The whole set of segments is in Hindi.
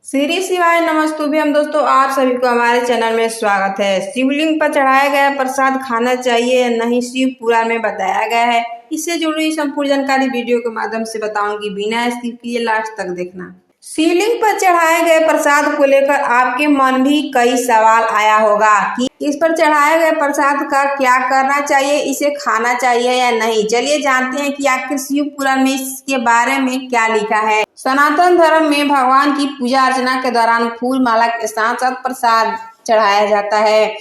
श्री शिवाय नमस्तुभ्यम। दोस्तों, आप सभी को हमारे चैनल में स्वागत है। शिवलिंग पर चढ़ाया गया प्रसाद खाना चाहिए या नहीं, शिव पुराण में बताया गया है। इससे जुड़ी संपूर्ण जानकारी वीडियो के माध्यम से बताऊंगी, बिना स्किप किए लास्ट तक देखना। शिवलिंग पर चढ़ाए गए प्रसाद को लेकर आपके मन भी कई सवाल आया होगा कि इस पर चढ़ाए गए प्रसाद का क्या करना चाहिए, इसे खाना चाहिए या नहीं। चलिए जानते हैं कि आखिर शिव पुराण में इसके बारे में क्या लिखा है। सनातन धर्म में भगवान की पूजा अर्चना के दौरान फूल माला के साथ साथ प्रसाद चढ़ाया जाता है।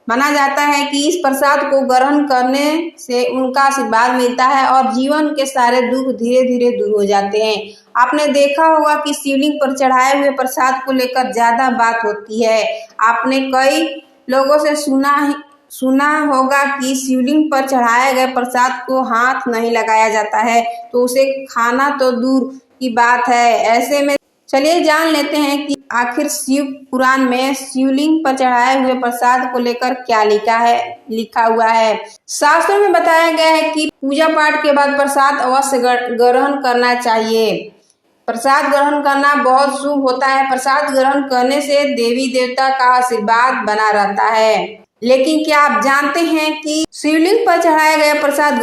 माना जाता है कि इस प्रसाद को ग्रहण करने से उनका आशीर्वाद मिलता है और जीवन के सारे दुख धीरे धीरे दूर हो जाते हैं। आपने देखा होगा कि शिवलिंग पर चढ़ाए हुए प्रसाद को लेकर ज्यादा बात होती है। आपने कई लोगों से सुना होगा कि शिवलिंग पर चढ़ाए गए प्रसाद को हाथ नहीं लगाया जाता है, तो उसे खाना तो दूर की बात है। ऐसे में चलिए जान लेते हैं कि आखिर शिव पुराण में शिवलिंग पर चढ़ाए हुए प्रसाद को लेकर क्या लिखा हुआ है। शास्त्रों में बताया गया है कि पूजा पाठ के बाद प्रसाद अवश्य ग्रहण करना चाहिए। प्रसाद ग्रहण करना बहुत शुभ होता है। प्रसाद ग्रहण करने से देवी देवता का आशीर्वाद बना रहता है। लेकिन क्या आप जानते हैं कि शिवलिंग पर चढ़ाए गए प्रसाद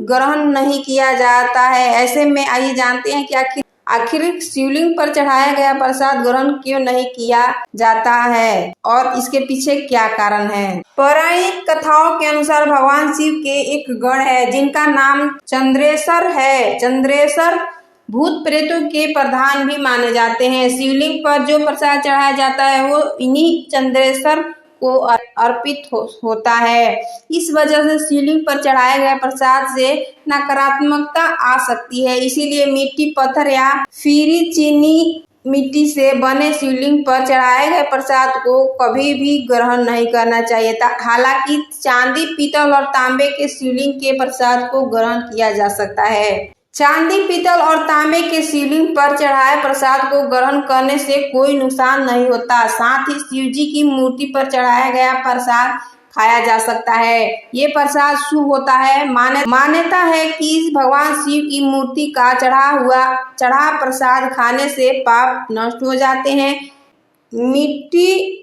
ग्रहण नहीं किया जाता है। ऐसे में आइए जानते हैं कि आखिर शिवलिंग पर चढ़ाया गया प्रसाद ग्रहण क्यों नहीं किया जाता है और इसके पीछे क्या कारण है। पौराणिक कथाओं के अनुसार भगवान शिव के एक गण है जिनका नाम चंद्रेश्वर है। चंद्रेश्वर भूत प्रेतों के प्रधान भी माने जाते हैं। शिवलिंग पर जो प्रसाद चढ़ाया जाता है वो इन्हीं चंद्रेश्वर को अर्पित होता है। इस वजह से शिवलिंग पर चढ़ाए गए प्रसाद से नकारात्मकता आ सकती है। इसीलिए मिट्टी, पत्थर या फिर चीनी मिट्टी से बने शिवलिंग पर चढ़ाए गए प्रसाद को कभी भी ग्रहण नहीं करना चाहिए। हालांकि चांदी, पीतल और तांबे के शिवलिंग के प्रसाद को ग्रहण किया जा सकता है। चांदी, पीतल और तांबे के शिवलिंग पर चढ़ाए प्रसाद को ग्रहण करने से कोई नुकसान नहीं होता। साथ ही शिव जी की मूर्ति पर चढ़ाया गया प्रसाद खाया जा सकता है। ये प्रसाद शुभ होता है। मान्यता है कि भगवान शिव की मूर्ति का चढ़ा प्रसाद खाने से पाप नष्ट हो जाते हैं। मिट्टी,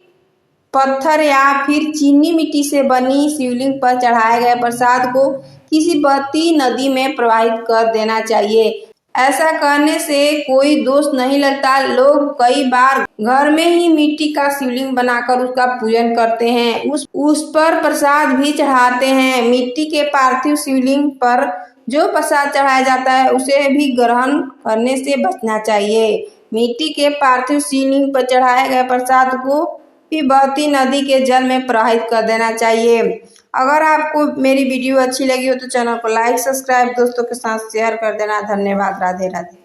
पत्थर या फिर चीनी मिट्टी से बनी शिवलिंग पर चढ़ाए गए प्रसाद को किसी बहती नदी में प्रवाहित कर देना चाहिए। ऐसा करने से कोई दोष नहीं लगता। लोग कई बार घर में ही मिट्टी का शिवलिंग बनाकर उसका पूजन करते हैं, उस पर प्रसाद भी चढ़ाते हैं। मिट्टी के पार्थिव शिवलिंग पर जो प्रसाद चढ़ाया जाता है उसे भी ग्रहण करने से बचना चाहिए। मिट्टी के पार्थिव शिवलिंग पर चढ़ाए गए प्रसाद को भी बहती नदी के जल में प्रवाहित कर देना चाहिए। अगर आपको मेरी वीडियो अच्छी लगी हो तो चैनल को लाइक, सब्सक्राइब, दोस्तों के साथ शेयर कर देना। धन्यवाद। राधे राधे।